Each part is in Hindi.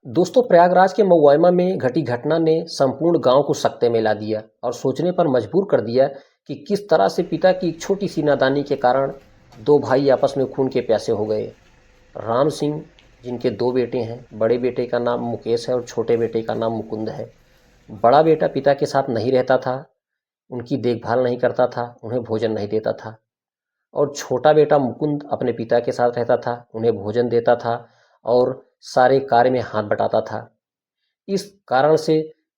दोस्तों, प्रयागराज के मऊआइमा में घटी घटना ने संपूर्ण गांव को सकते में ला दिया और सोचने पर मजबूर कर दिया कि किस तरह से पिता की एक छोटी सी नादानी के कारण दो भाई आपस में खून के प्यासे हो गए। राम सिंह, जिनके दो बेटे हैं, बड़े बेटे का नाम मुकेश है और छोटे बेटे का नाम मुकुंद है। बड़ा बेटा पिता के साथ नहीं रहता था, उनकी देखभाल नहीं करता था, उन्हें भोजन नहीं देता था। और छोटा बेटा मुकुंद अपने पिता के साथ रहता था, उन्हें भोजन देता था और सारे कार्य में हाथ बटाता था। इस कारण से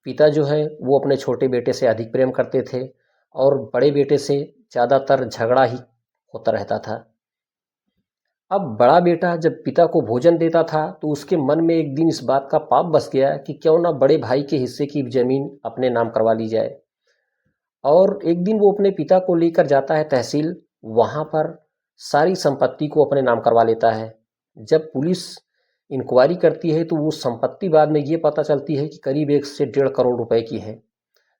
पिता जो है वो अपने छोटे बेटे से अधिक प्रेम करते थे और बड़े बेटे से ज़्यादातर झगड़ा ही होता रहता था। अब बड़ा बेटा जब पिता को भोजन देता था तो उसके मन में एक दिन इस बात का पाप बस गया कि क्यों ना बड़े भाई के हिस्से की ज़मीन अपने नाम करवा ली जाए। और एक दिन वो अपने पिता को लेकर जाता है तहसील, वहाँ पर सारी संपत्ति को अपने नाम करवा लेता है। जब पुलिस इंक्वायरी करती है तो वो संपत्ति बाद में ये पता चलती है कि करीब 1 से 1.5 करोड़ रुपए की है।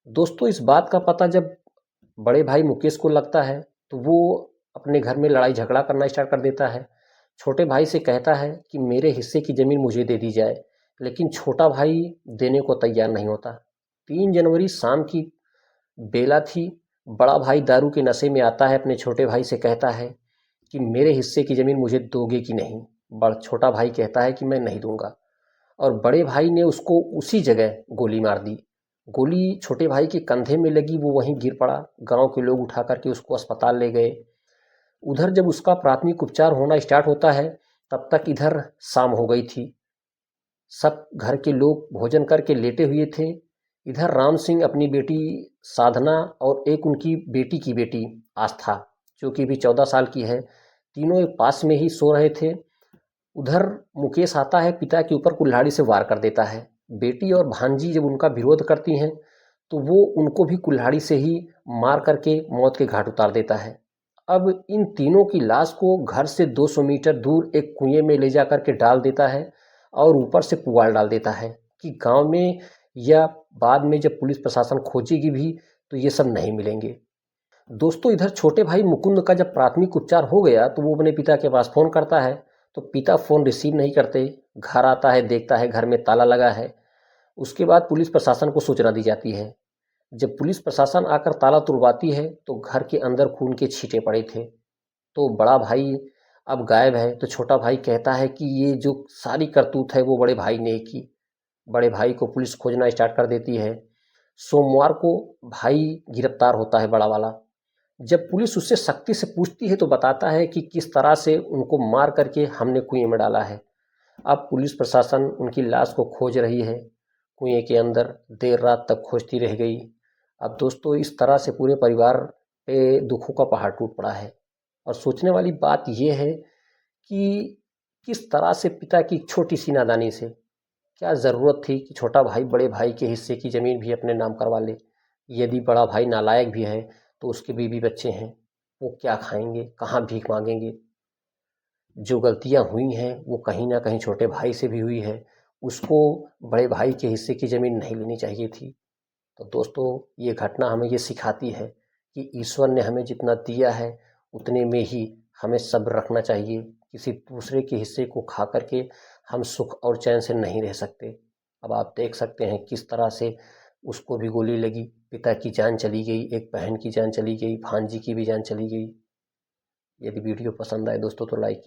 दोस्तों, इस बात का पता जब बड़े भाई मुकेश को लगता है तो वो अपने घर में लड़ाई झगड़ा करना स्टार्ट कर देता है। छोटे भाई से कहता है कि मेरे हिस्से की ज़मीन मुझे दे दी जाए, लेकिन छोटा भाई देने को तैयार नहीं होता। 3 जनवरी शाम की बेला थी। बड़ा भाई दारू के नशे में आता है, अपने छोटे भाई से कहता है कि मेरे हिस्से की ज़मीन मुझे दोगे कि नहीं। छोटा भाई कहता है कि मैं नहीं दूंगा और बड़े भाई ने उसको उसी जगह गोली मार दी। गोली छोटे भाई के कंधे में लगी, वो वहीं गिर पड़ा। गांव के लोग उठा करके उसको अस्पताल ले गए। उधर जब उसका प्राथमिक उपचार होना स्टार्ट होता है तब तक इधर शाम हो गई थी। सब घर के लोग भोजन करके लेटे हुए थे। इधर राम सिंह अपनी बेटी साधना और एक उनकी बेटी की बेटी आस्था, जो कि भी 14 साल की है, तीनों एक पास में ही सो रहे थे। उधर मुकेश आता है, पिता के ऊपर कुल्हाड़ी से वार कर देता है। बेटी और भांजी जब उनका विरोध करती हैं तो वो उनको भी कुल्हाड़ी से ही मार करके मौत के घाट उतार देता है। अब इन तीनों की लाश को घर से 200 मीटर दूर एक कुएं में ले जा करके डाल देता है और ऊपर से पुआल डाल देता है कि गांव में या बाद में जब पुलिस प्रशासन खोजेगी भी तो ये सब नहीं मिलेंगे। दोस्तों, इधर छोटे भाई मुकुंद का जब प्राथमिक उपचार हो गया तो वो अपने पिता के पास फ़ोन करता है तो पिता फ़ोन रिसीव नहीं करते। घर आता है, देखता है घर में ताला लगा है। उसके बाद पुलिस प्रशासन को सूचना दी जाती है। जब पुलिस प्रशासन आकर ताला तुड़वाती है तो घर के अंदर खून के छींटे पड़े थे। तो बड़ा भाई अब गायब है तो छोटा भाई कहता है कि ये जो सारी करतूत है वो बड़े भाई ने की। बड़े भाई को पुलिस खोजना स्टार्ट कर देती है। सोमवार को भाई गिरफ्तार होता है, बड़ा वाला। जब पुलिस उससे सख्ती से पूछती है तो बताता है कि किस तरह से उनको मार करके हमने कुएं में डाला है। अब पुलिस प्रशासन उनकी लाश को खोज रही है, कुएं के अंदर देर रात तक खोजती रह गई। अब दोस्तों, इस तरह से पूरे परिवार पे दुखों का पहाड़ टूट पड़ा है। और सोचने वाली बात यह है कि किस तरह से पिता की छोटी सी नादानी से क्या ज़रूरत थी कि छोटा भाई बड़े भाई के हिस्से की ज़मीन भी अपने नाम करवा ले। यदि बड़ा भाई नालायक भी है तो उसके बीवी बच्चे हैं, वो क्या खाएंगे, कहाँ भीख मांगेंगे। जो गलतियां हुई हैं वो कहीं ना कहीं छोटे भाई से भी हुई है। उसको बड़े भाई के हिस्से की ज़मीन नहीं लेनी चाहिए थी। तो दोस्तों, ये घटना हमें ये सिखाती है कि ईश्वर ने हमें जितना दिया है उतने में ही हमें सब्र रखना चाहिए। किसी दूसरे के हिस्से को खा करके हम सुख और चैन से नहीं रह सकते। अब आप देख सकते हैं किस तरह से उसको भी गोली लगी, पिता की जान चली गई, एक बहन की जान चली गई, भांजी की भी जान चली गई। यदि वीडियो पसंद आए दोस्तों तो लाइक